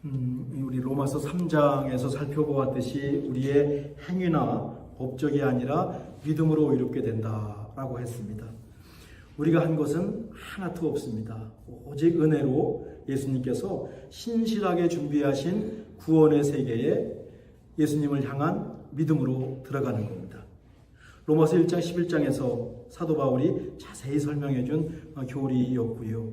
우리 로마서 3장에서 살펴보았듯이 우리의 행위나 법적이 아니라 믿음으로 이롭게 된다라고 했습니다. 우리가 한 것은 하나도 없습니다. 오직 은혜로 예수님께서 신실하게 준비하신 구원의 세계에 예수님을 향한 믿음으로 들어가는 겁니다. 로마서 1장 11장에서 사도 바울이 자세히 설명해 준 교리였고요.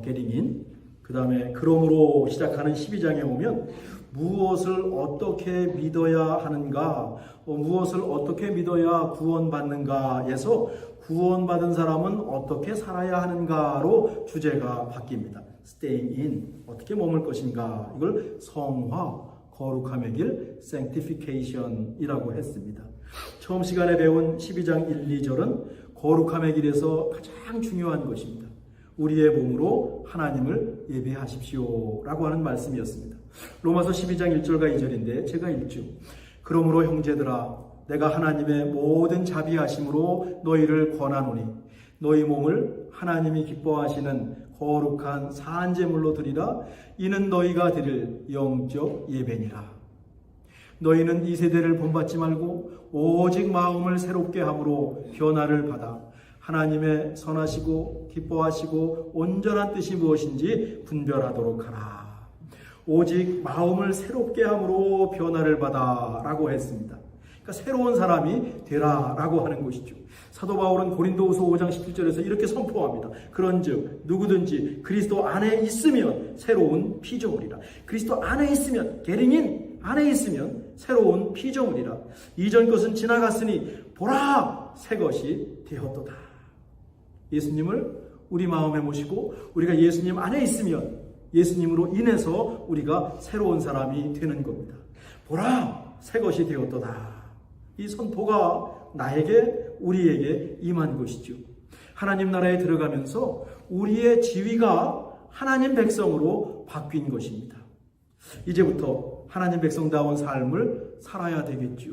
게링인 그 다음에 그러므로 시작하는 12장에 오면 무엇을 어떻게 믿어야 하는가, 무엇을 어떻게 믿어야 구원받는가에서 구원받은 사람은 어떻게 살아야 하는가로 주제가 바뀝니다. Staying in, 어떻게 머물 것인가, 이걸 성화, 거룩함의 길, sanctification이라고 했습니다. 처음 시간에 배운 12장 1, 2절은 거룩함의 길에서 가장 중요한 것입니다. 우리의 몸으로 하나님을 예배하십시오 라고 하는 말씀이었습니다. 로마서 12장 1절과 2절인데 제가 읽죠. 그러므로 형제들아 내가 하나님의 모든 자비하심으로 너희를 권하노니 너희 몸을 하나님이 기뻐하시는 거룩한 산제물로 드리라. 이는 너희가 드릴 영적 예배니라. 너희는 이 세대를 본받지 말고 오직 마음을 새롭게 함으로 변화를 받아 하나님의 선하시고 기뻐하시고 온전한 뜻이 무엇인지 분별하도록 하라. 오직 마음을 새롭게 함으로 변화를 받아 라고 했습니다. 그러니까 새로운 사람이 되라 라고 하는 것이죠. 사도 바울은 고린도후서 5장 17절에서 이렇게 선포합니다. 그런즉 누구든지 그리스도 안에 있으면 새로운 피조물이라. 그리스도 안에 있으면, 게링인 안에 있으면 새로운 피조물이라. 이전 것은 지나갔으니 보라 새 것이 되었도다. 예수님을 우리 마음에 모시고 우리가 예수님 안에 있으면 예수님으로 인해서 우리가 새로운 사람이 되는 겁니다. 보라 새 것이 되었도다. 이 선포가 나에게 우리에게 임한 것이죠. 하나님 나라에 들어가면서 우리의 지위가 하나님 백성으로 바뀐 것입니다. 이제부터 하나님 백성다운 삶을 살아야 되겠죠.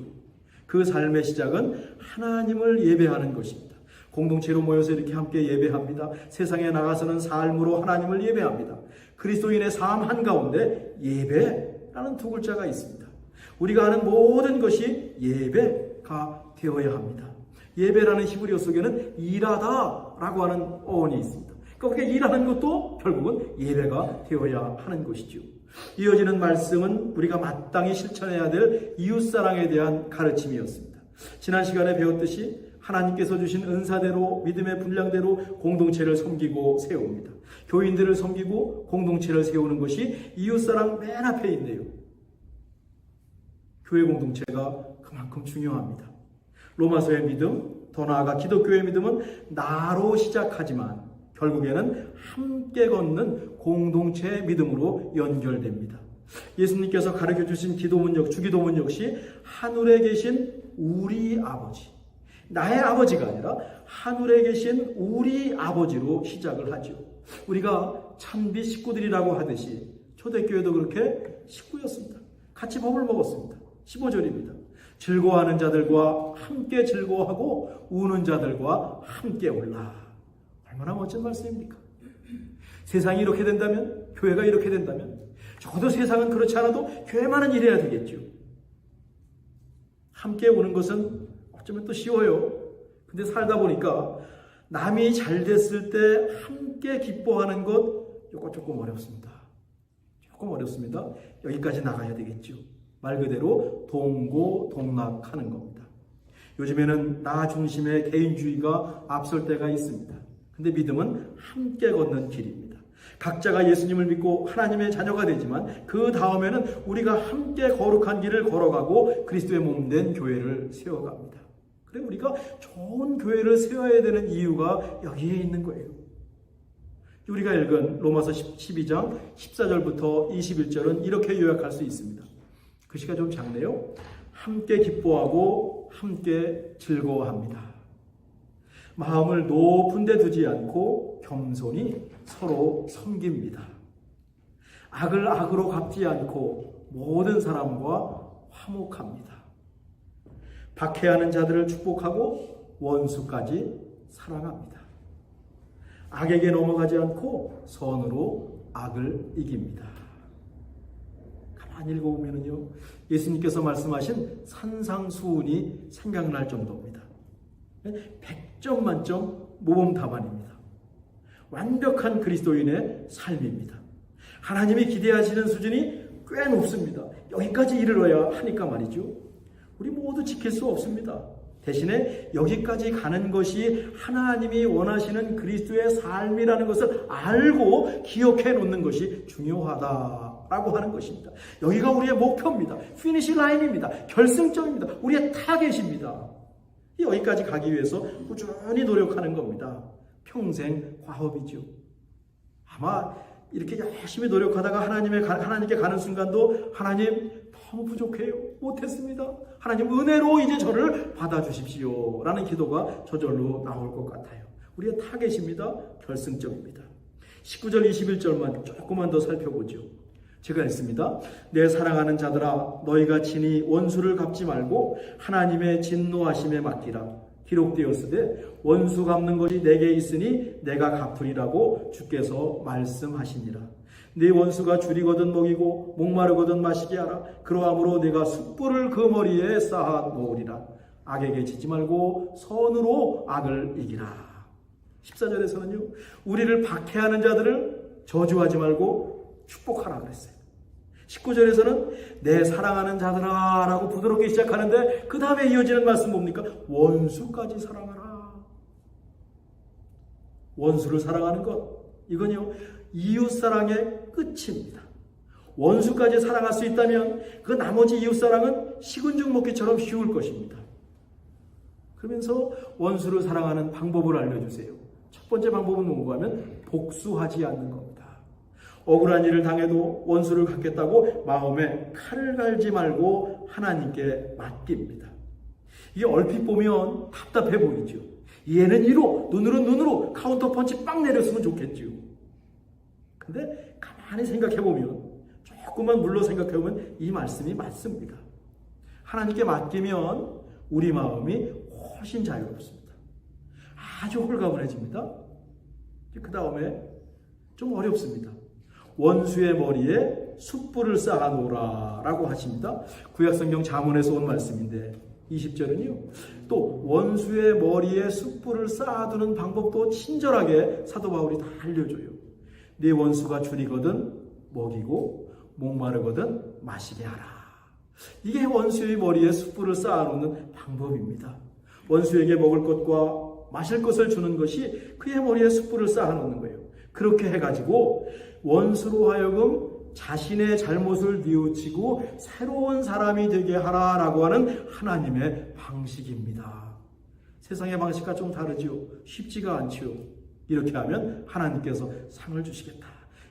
그 삶의 시작은 하나님을 예배하는 것입니다. 공동체로 모여서 이렇게 함께 예배합니다. 세상에 나가서는 삶으로 하나님을 예배합니다. 그리스도인의 삶 한가운데 예배라는 두 글자가 있습니다. 우리가 하는 모든 것이 예배가 되어야 합니다. 예배라는 히브리어 속에는 일하다라고 하는 어원이 있습니다. 그러니까 우리가 일하는 것도 결국은 예배가 되어야 하는 것이죠. 이어지는 말씀은 우리가 마땅히 실천해야 될 이웃사랑에 대한 가르침이었습니다. 지난 시간에 배웠듯이 하나님께서 주신 은사대로 믿음의 분량대로 공동체를 섬기고 세웁니다. 교인들을 섬기고 공동체를 세우는 것이 이웃사랑 맨 앞에 있네요. 교회 공동체가 그만큼 중요합니다. 로마서의 믿음, 더 나아가 기독교의 믿음은 나로 시작하지만 결국에는 함께 걷는 공동체의 믿음으로 연결됩니다. 예수님께서 가르쳐 주신 주기도문 역시 하늘에 계신 우리 아버지, 나의 아버지가 아니라 하늘에 계신 우리 아버지로 시작을 하죠. 우리가 찬비 식구들이라고 하듯이 초대교회도 그렇게 식구였습니다. 같이 밥을 먹었습니다. 15절입니다. 즐거워하는 자들과 함께 즐거워하고 우는 자들과 함께 울라. 얼마나 멋진 말씀입니까? 세상이 이렇게 된다면, 교회가 이렇게 된다면 적어도 세상은 그렇지 않아도 교회만은 이래야 되겠죠. 함께 우는 것은 어쩌면 또 쉬워요. 근데 살다 보니까 남이 잘 됐을 때 함께 기뻐하는 것 이거 조금 어렵습니다. 조금 어렵습니다. 여기까지 나가야 되겠죠. 말 그대로 동고동락하는 겁니다. 요즘에는 나 중심의 개인주의가 앞설 때가 있습니다. 근데 믿음은 함께 걷는 길입니다. 각자가 예수님을 믿고 하나님의 자녀가 되지만 그 다음에는 우리가 함께 거룩한 길을 걸어가고 그리스도의 몸된 교회를 세워갑니다. 그래 우리가 좋은 교회를 세워야 되는 이유가 여기에 있는 거예요. 우리가 읽은 로마서 12장 14절부터 21절은 이렇게 요약할 수 있습니다. 글씨가 좀 작네요. 함께 기뻐하고 함께 즐거워합니다. 마음을 높은 데 두지 않고 겸손히 서로 섬깁니다. 악을 악으로 갚지 않고 모든 사람과 화목합니다. 박해하는 자들을 축복하고 원수까지 사랑합니다. 악에게 넘어가지 않고 선으로 악을 이깁니다. 가만히 읽어보면요, 예수님께서 말씀하신 산상수훈이 생각날 정도입니다. 100점 만점 모범 답안입니다. 완벽한 그리스도인의 삶입니다. 하나님이 기대하시는 수준이 꽤 높습니다. 여기까지 이르러야 하니까 말이죠. 우리 모두 지킬 수 없습니다. 대신에 여기까지 가는 것이 하나님이 원하시는 그리스도의 삶이라는 것을 알고 기억해 놓는 것이 중요하다라고 하는 것입니다. 여기가 우리의 목표입니다. 피니시 라인입니다. 결승점입니다. 우리의 타겟입니다. 여기까지 가기 위해서 꾸준히 노력하는 겁니다. 평생 과업이죠. 아마 이렇게 열심히 노력하다가 하나님께 가는 순간도 하나님 너무 부족해요. 못했습니다. 하나님 은혜로 이제 저를 받아주십시오. 라는 기도가 저절로 나올 것 같아요. 우리의 타겟입니다. 결승점입니다. 19절 21절만 조금만 더 살펴보죠. 제가 했습니다. 내 사랑하는 자들아 너희가 친히 원수를 갚지 말고 하나님의 진노하심에 맡기라. 기록되었으되 원수 갚는 것이 내게 있으니 내가 갚으리라고 주께서 말씀하시니라. 네 원수가 줄이거든 먹이고 목마르거든 마시게 하라. 그러함으로 내가 숯불을 그 머리에 쌓아 놓으리라. 악에게 지지 말고 선으로 악을 이기라. 14절에서는요, 우리를 박해하는 자들을 저주하지 말고 축복하라 그랬어요. 19절에서는 내 사랑하는 자들아 라고 부드럽게 시작하는데 그 다음에 이어지는 말씀 뭡니까? 원수까지 사랑하라. 원수를 사랑하는 것, 이건요 이웃사랑의 끝입니다. 원수까지 사랑할 수 있다면 그 나머지 이웃사랑은 식은 죽 먹기처럼 쉬울 것입니다. 그러면서 원수를 사랑하는 방법을 알려주세요. 첫 번째 방법은 뭔가 하면 복수하지 않는 겁니다. 억울한 일을 당해도 원수를 갚겠다고 마음에 칼을 갈지 말고 하나님께 맡깁니다. 이게 얼핏 보면 답답해 보이죠. 얘는 이로, 눈으로 눈으로 카운터 펀치 빵 내렸으면 좋겠죠. 근데 가만히 생각해보면, 조금만 물러 생각해보면 이 말씀이 맞습니다. 하나님께 맡기면 우리 마음이 훨씬 자유롭습니다. 아주 홀가분해집니다. 그 다음에 좀 어렵습니다. 원수의 머리에 숯불을 쌓아 놓으라 라고 하십니다. 구약성경 잠언에서 온 말씀인데 20절은요. 또 원수의 머리에 숯불을 쌓아두는 방법도 친절하게 사도 바울이 다 알려줘요. 네 원수가 줄이거든 먹이고 목마르거든 마시게 하라. 이게 원수의 머리에 숯불을 쌓아놓는 방법입니다. 원수에게 먹을 것과 마실 것을 주는 것이 그의 머리에 숯불을 쌓아놓는 거예요. 그렇게 해가지고 원수로 하여금 자신의 잘못을 뉘우치고 새로운 사람이 되게 하라라고 하는 하나님의 방식입니다. 세상의 방식과 좀 다르죠. 쉽지가 않죠. 이렇게 하면 하나님께서 상을 주시겠다.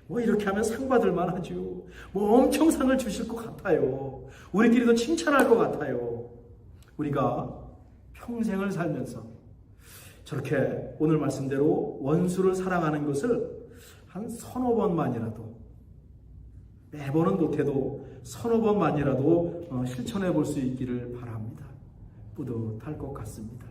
뭐 이렇게 하면 상 받을 만하죠. 뭐 엄청 상을 주실 것 같아요. 우리끼리도 칭찬할 것 같아요. 우리가 평생을 살면서 저렇게 오늘 말씀대로 원수를 사랑하는 것을 한 서너 번만이라도, 매번은 못해도 서너 번만이라도 실천해 볼 수 있기를 바랍니다. 뿌듯할 것 같습니다.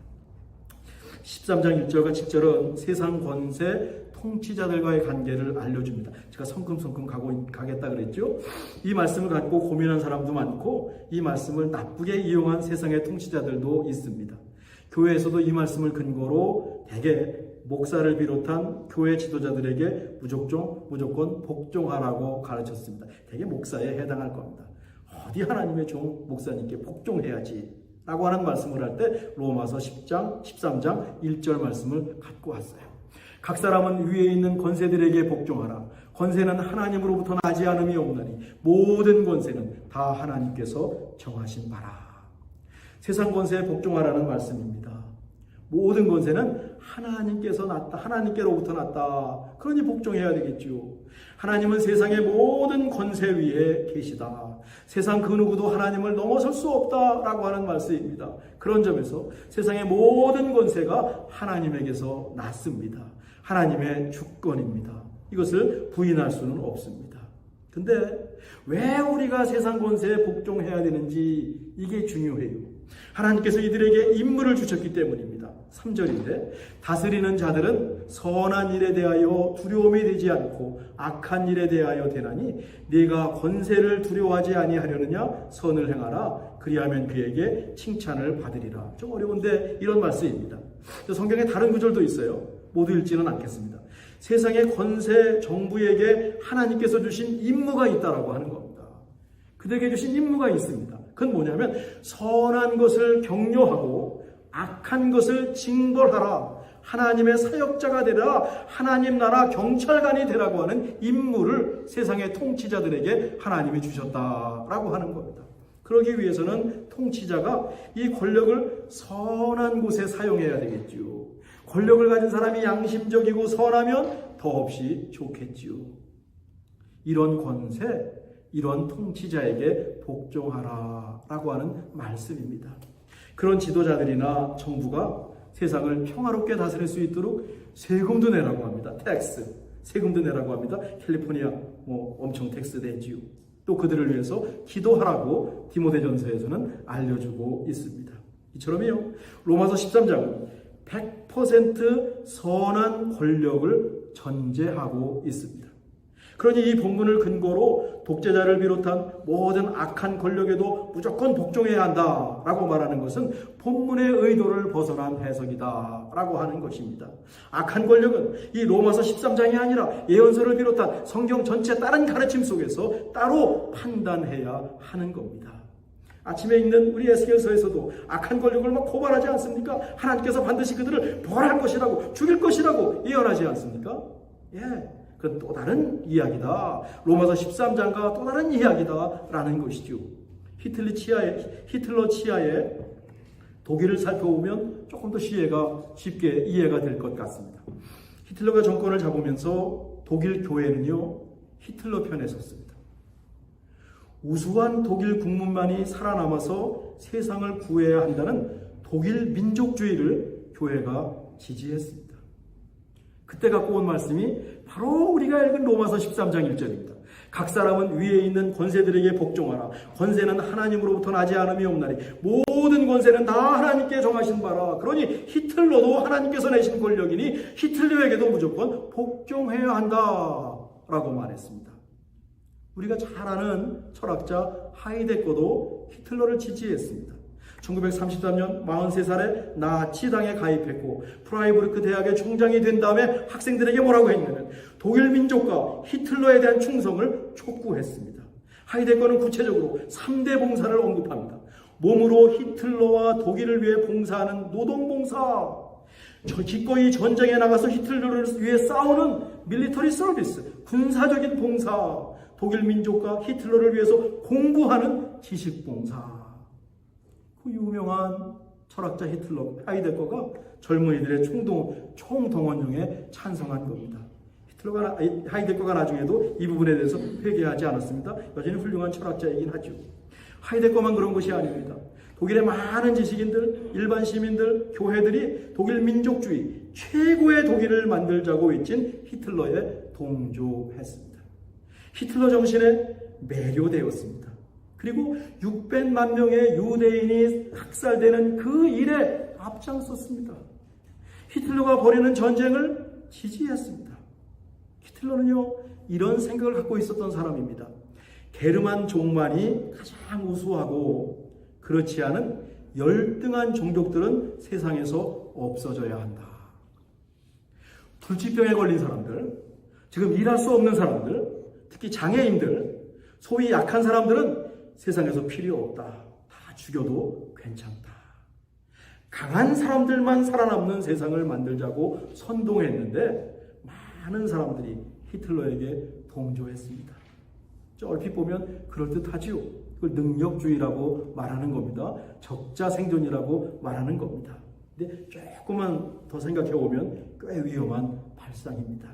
13장 1절과 7절은 세상 권세 통치자들과의 관계를 알려줍니다. 제가 성큼성큼 가겠다 그랬죠. 이 말씀을 갖고 고민한 사람도 많고 이 말씀을 나쁘게 이용한 세상의 통치자들도 있습니다. 교회에서도 이 말씀을 근거로 대개 목사를 비롯한 교회 지도자들에게 무조건 복종하라고 가르쳤습니다. 대개 목사에 해당할 겁니다. 어디 하나님의 종 목사님께 복종해야지 라고 하는 말씀을 할 때 로마서 10장, 13장 1절 말씀을 갖고 왔어요. 각 사람은 위에 있는 권세들에게 복종하라. 권세는 하나님으로부터 나지 않음이 없나니 모든 권세는 다 하나님께서 정하신 바라. 세상 권세에 복종하라는 말씀입니다. 모든 권세는 하나님께서 났다. 하나님께로부터 났다. 그러니 복종해야 되겠죠. 하나님은 세상의 모든 권세 위에 계시다. 세상 그 누구도 하나님을 넘어설 수 없다라고 하는 말씀입니다. 그런 점에서 세상의 모든 권세가 하나님에게서 났습니다. 하나님의 주권입니다. 이것을 부인할 수는 없습니다. 근데 왜 우리가 세상 권세에 복종해야 되는지 이게 중요해요. 하나님께서 이들에게 임무를 주셨기 때문입니다. 3절인데 다스리는 자들은 선한 일에 대하여 두려움이 되지 않고 악한 일에 대하여 되나니 네가 권세를 두려워하지 아니하려느냐 선을 행하라 그리하면 그에게 칭찬을 받으리라. 좀 어려운데 이런 말씀입니다. 성경에 다른 구절도 있어요. 모두 읽지는 않겠습니다. 세상의 권세 정부에게 하나님께서 주신 임무가 있다라고 하는 겁니다. 그들에게 주신 임무가 있습니다. 그건 뭐냐면 선한 것을 격려하고 악한 것을 징벌하라. 하나님의 사역자가 되라. 하나님 나라 경찰관이 되라고 하는 임무를 세상의 통치자들에게 하나님이 주셨다라고 하는 겁니다. 그러기 위해서는 통치자가 이 권력을 선한 곳에 사용해야 되겠지요. 권력을 가진 사람이 양심적이고 선하면 더없이 좋겠지요. 이런 권세, 이런 통치자에게 복종하라라고 하는 말씀입니다. 그런 지도자들이나 정부가 세상을 평화롭게 다스릴 수 있도록 세금도 내라고 합니다. 텍스, 세금도 내라고 합니다. 캘리포니아 엄청 텍스 내지요. 또 그들을 위해서 기도하라고 디모데전서에서는 알려주고 있습니다. 이처럼요. 로마서 13장은 100% 선한 권력을 전제하고 있습니다. 그러니 이 본문을 근거로 독재자를 비롯한 모든 악한 권력에도 무조건 복종해야 한다라고 말하는 것은 본문의 의도를 벗어난 해석이다라고 하는 것입니다. 악한 권력은 이 로마서 13장이 아니라 예언서를 비롯한 성경 전체 다른 가르침 속에서 따로 판단해야 하는 겁니다. 아침에 읽는 우리 에스겔서에서도 악한 권력을 막 고발하지 않습니까? 하나님께서 반드시 그들을 벌할 것이라고, 죽일 것이라고 예언하지 않습니까? 예, 그건 또 다른 이야기다. 로마서 13장과 또 다른 이야기다라는 것이죠. 히틀러 치하에 독일을 살펴보면 조금 더 쉽게 이해가 될 것 같습니다. 히틀러가 정권을 잡으면서 독일 교회는요, 히틀러 편에 섰습니다. 우수한 독일 국민만이 살아남아서 세상을 구해야 한다는 독일 민족주의를 교회가 지지했습니다. 그때 갖고 온 말씀이 바로 우리가 읽은 로마서 13장 1절입니다. 각 사람은 위에 있는 권세들에게 복종하라. 권세는 하나님으로부터 나지 않음이 없나니 모든 권세는 다 하나님께 정하신 바라. 그러니 히틀러도 하나님께서 내신 권력이니 히틀러에게도 무조건 복종해야 한다라고 말했습니다. 우리가 잘 아는 철학자 하이데거도 히틀러를 지지했습니다. 1933년 43살에 나치당에 가입했고 프라이부르크 대학의 총장이 된 다음에 학생들에게 뭐라고 했냐면 독일 민족과 히틀러에 대한 충성을 촉구했습니다. 하이데거는 구체적으로 3대 봉사를 언급합니다. 몸으로 히틀러와 독일을 위해 봉사하는 노동봉사, 기꺼이 전쟁에 나가서 히틀러를 위해 싸우는 밀리터리 서비스, 군사적인 봉사, 독일 민족과 히틀러를 위해서 공부하는 지식봉사. 그 유명한 철학자 하이데거가 젊은이들의 총동원령에 찬성한 겁니다. 하이데거가 나중에도 이 부분에 대해서 회개하지 않았습니다. 여전히 훌륭한 철학자이긴 하죠. 하이데거만 그런 것이 아닙니다. 독일의 많은 지식인들, 일반 시민들, 교회들이 독일 민족주의, 최고의 독일을 만들자고 외친 히틀러에 동조했습니다. 히틀러 정신에 매료되었습니다. 그리고 600만 명의 유대인이 학살되는 그 일에 앞장섰습니다. 히틀러가 벌이는 전쟁을 지지했습니다. 히틀러는요, 이런 생각을 갖고 있었던 사람입니다. 게르만 종만이 가장 우수하고 그렇지 않은 열등한 종족들은 세상에서 없어져야 한다. 불치병에 걸린 사람들, 지금 일할 수 없는 사람들, 특히 장애인들, 소위 약한 사람들은 세상에서 필요 없다. 다 죽여도 괜찮다. 강한 사람들만 살아남는 세상을 만들자고 선동했는데 많은 사람들이 히틀러에게 동조했습니다. 얼핏 보면 그럴듯하지요. 그걸 능력주의라고 말하는 겁니다. 적자 생존이라고 말하는 겁니다. 근데 조금만 더 생각해 보면 꽤 위험한 발상입니다.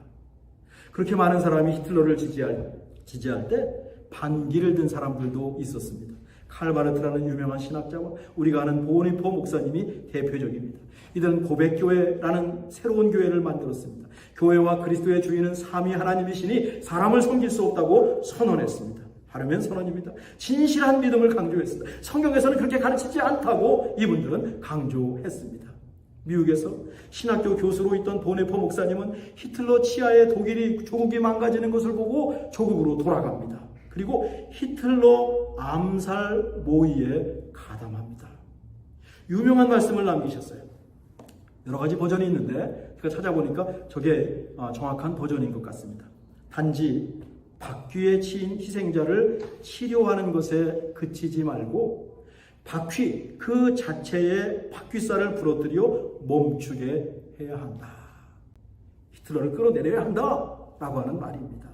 그렇게 많은 사람이 히틀러를 지지할 때 반기를 든 사람들도 있었습니다. 칼바르트라는 유명한 신학자와 우리가 아는 보니포 목사님이 대표적입니다. 이들은 고백교회라는 새로운 교회를 만들었습니다. 교회와 그리스도의 주인은 삼위 하나님이시니 사람을 섬길 수 없다고 선언했습니다. 바르면 선언입니다. 진실한 믿음을 강조했습니다. 성경에서는 그렇게 가르치지 않다고 이분들은 강조했습니다. 미국에서 신학교 교수로 있던 보네퍼 목사님은 히틀러 치하에 조국이 망가지는 것을 보고 조국으로 돌아갑니다. 그리고 히틀러 암살 모의에 가담합니다. 유명한 말씀을 남기셨어요. 여러 가지 버전이 있는데 제가 찾아보니까 저게 정확한 버전인 것 같습니다. 단지 박귀에 치인 희생자를 치료하는 것에 그치지 말고 박귀 그 자체에 박귀살을 부러뜨려 멈추게 해야 한다. 히틀러를 끌어내려야 한다 라고 하는 말입니다.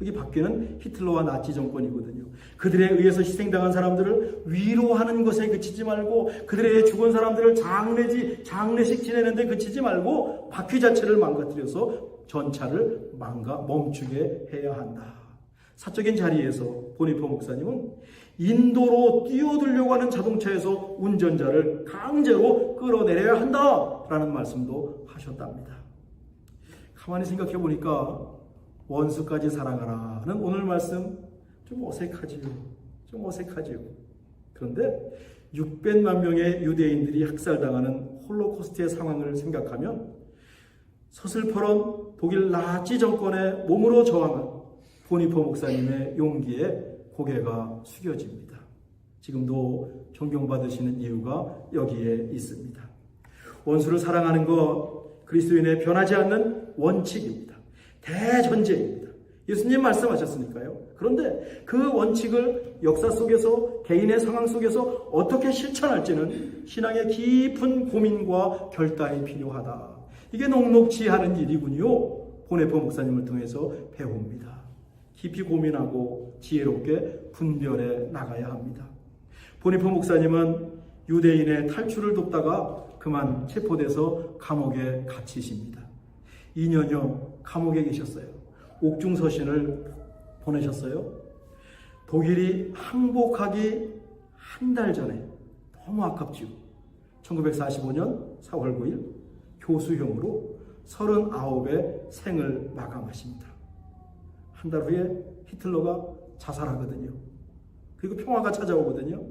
여기 박귀는 히틀러와 나치 정권이거든요. 그들에 의해서 희생당한 사람들을 위로하는 것에 그치지 말고 그들의 죽은 사람들을 장례식 지내는데 그치지 말고 박귀 자체를 망가뜨려서 전차를 멈추게 해야 한다. 사적인 자리에서 보네퍼 목사님은 인도로 뛰어들려고 하는 자동차에서 운전자를 강제로 끌어내려야 한다라는 말씀도 하셨답니다. 가만히 생각해 보니까 원수까지 사랑하라는 오늘 말씀 좀 어색하지요. 그런데 600만 명의 유대인들이 학살당하는 홀로코스트의 상황을 생각하면 서슬퍼런 독일 나치 정권의 몸으로 저항한 보네퍼 목사님의 용기에 고개가 숙여집니다. 지금도 존경받으시는 이유가 여기에 있습니다. 원수를 사랑하는 것 그리스도인의 변하지 않는 원칙입니다. 대전제입니다. 예수님 말씀하셨으니까요. 그런데 그 원칙을 역사 속에서 개인의 상황 속에서 어떻게 실천할지는 신앙의 깊은 고민과 결단이 필요하다. 이게 녹록지 않은 일이군요. 보네퍼 목사님을 통해서 배웁니다. 깊이 고민하고 지혜롭게 분별해 나가야 합니다. 보네퍼 목사님은 유대인의 탈출을 돕다가 그만 체포돼서 감옥에 갇히십니다. 2년여 감옥에 계셨어요. 옥중서신을 보내셨어요. 독일이 항복하기 한 달 전에 너무 아깝지요. 1945년 4월 9일 교수형으로 39의 생을 마감하십니다. 한 달 후에 히틀러가 자살하거든요. 그리고 평화가 찾아오거든요.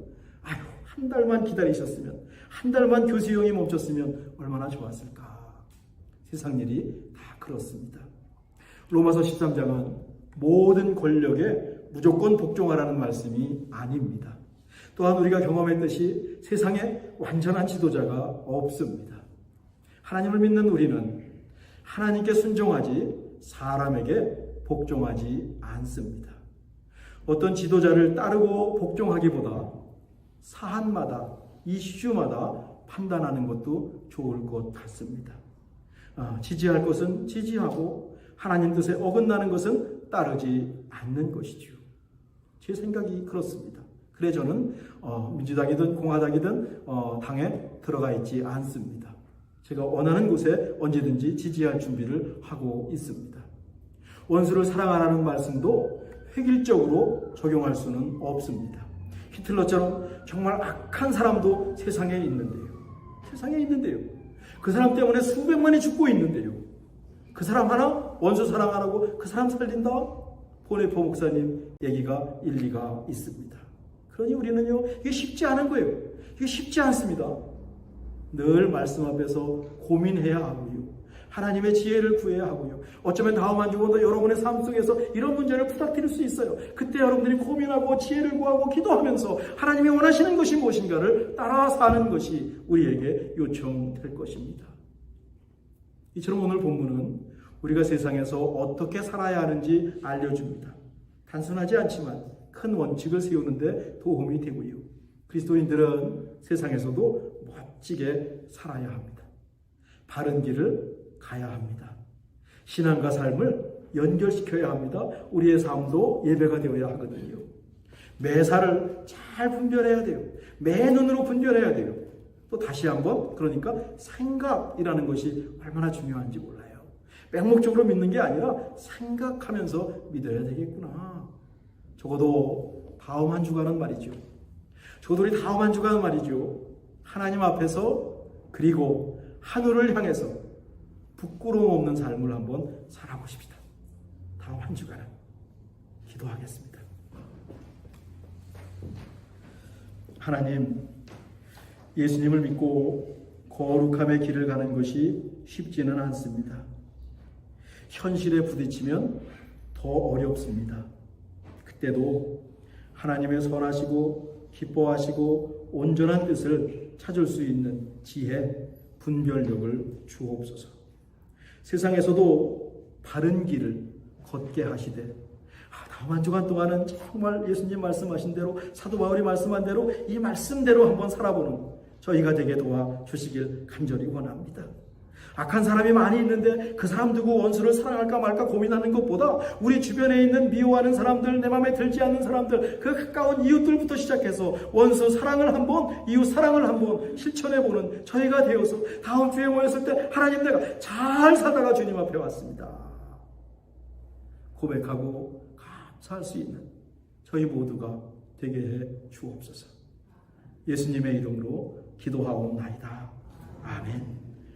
아유, 한 달만 기다리셨으면, 한 달만 교수형이 멈췄으면 얼마나 좋았을까. 세상 일이 다 그렇습니다. 로마서 13장은 모든 권력에 무조건 복종하라는 말씀이 아닙니다. 또한 우리가 경험했듯이 세상에 완전한 지도자가 없습니다. 하나님을 믿는 우리는 하나님께 순종하지 사람에게 복종하지 않습니다. 어떤 지도자를 따르고 복종하기보다 사안마다 이슈마다 판단하는 것도 좋을 것 같습니다. 지지할 것은 지지하고 하나님 뜻에 어긋나는 것은 따르지 않는 것이죠. 제 생각이 그렇습니다. 그래 저는 민주당이든 공화당이든 당에 들어가 있지 않습니다. 제가 원하는 곳에 언제든지 지지할 준비를 하고 있습니다. 원수를 사랑하라는 말씀도 획일적으로 적용할 수는 없습니다. 히틀러처럼 정말 악한 사람도 세상에 있는데요. 그 사람 때문에 수백만이 죽고 있는데요. 그 사람 하나 원수 사랑하라고 그 사람 살린다? 보네퍼 목사님 얘기가 일리가 있습니다. 그러니 우리는요, 이게 쉽지 않은 거예요. 이게 쉽지 않습니다. 늘 말씀 앞에서 고민해야 하고요. 하나님의 지혜를 구해야 하고요. 어쩌면 다음 한 주간도 여러분의 삶 속에서 이런 문제를 부탁드릴 수 있어요. 그때 여러분들이 고민하고 지혜를 구하고 기도하면서 하나님이 원하시는 것이 무엇인가를 따라 사는 것이 우리에게 요청될 것입니다. 이처럼 오늘 본문은 우리가 세상에서 어떻게 살아야 하는지 알려줍니다. 단순하지 않지만 큰 원칙을 세우는데 도움이 되고요. 그리스도인들은 세상에서도 멋지게 살아야 합니다. 바른 길을 가야 합니다. 신앙과 삶을 연결시켜야 합니다. 우리의 삶도 예배가 되어야 하거든요. 매사를 잘 분별해야 돼요. 매 눈으로 분별해야 돼요. 또 다시 한번 그러니까 생각이라는 것이 얼마나 중요한지 몰라요. 맹목적으로 믿는 게 아니라 생각하면서 믿어야 되겠구나. 적어도 다음 한 주간은 말이죠. 우리 다음 한 주간은 말이죠. 하나님 앞에서 그리고 하늘을 향해서 부끄러움 없는 삶을 한번 살아보십시다. 다음 한 주간은 기도하겠습니다. 하나님, 예수님을 믿고 거룩함의 길을 가는 것이 쉽지는 않습니다. 현실에 부딪히면 더 어렵습니다. 그때도 하나님의 선하시고 기뻐하시고 온전한 뜻을 찾을 수 있는 지혜, 분별력을 주옵소서. 세상에서도 바른 길을 걷게 하시되 다음 한 주간 동안은 정말 예수님 말씀하신 대로, 사도 바울이 말씀한 대로 이 말씀대로 한번 살아보는 저희가 되게 도와주시길 간절히 원합니다. 악한 사람이 많이 있는데 그 사람 두고 원수를 사랑할까 말까 고민하는 것보다 우리 주변에 있는 미워하는 사람들, 내 마음에 들지 않는 사람들, 그 가까운 이웃들부터 시작해서 원수 사랑을 한번, 이웃 사랑을 한번 실천해보는 저희가 되어서 다음 주에 모였을 때 하나님, 내가 잘 살다가 주님 앞에 왔습니다 고백하고 감사할 수 있는 저희 모두가 되게 해 주옵소서. 예수님의 이름으로 기도하옵나이다. 아멘.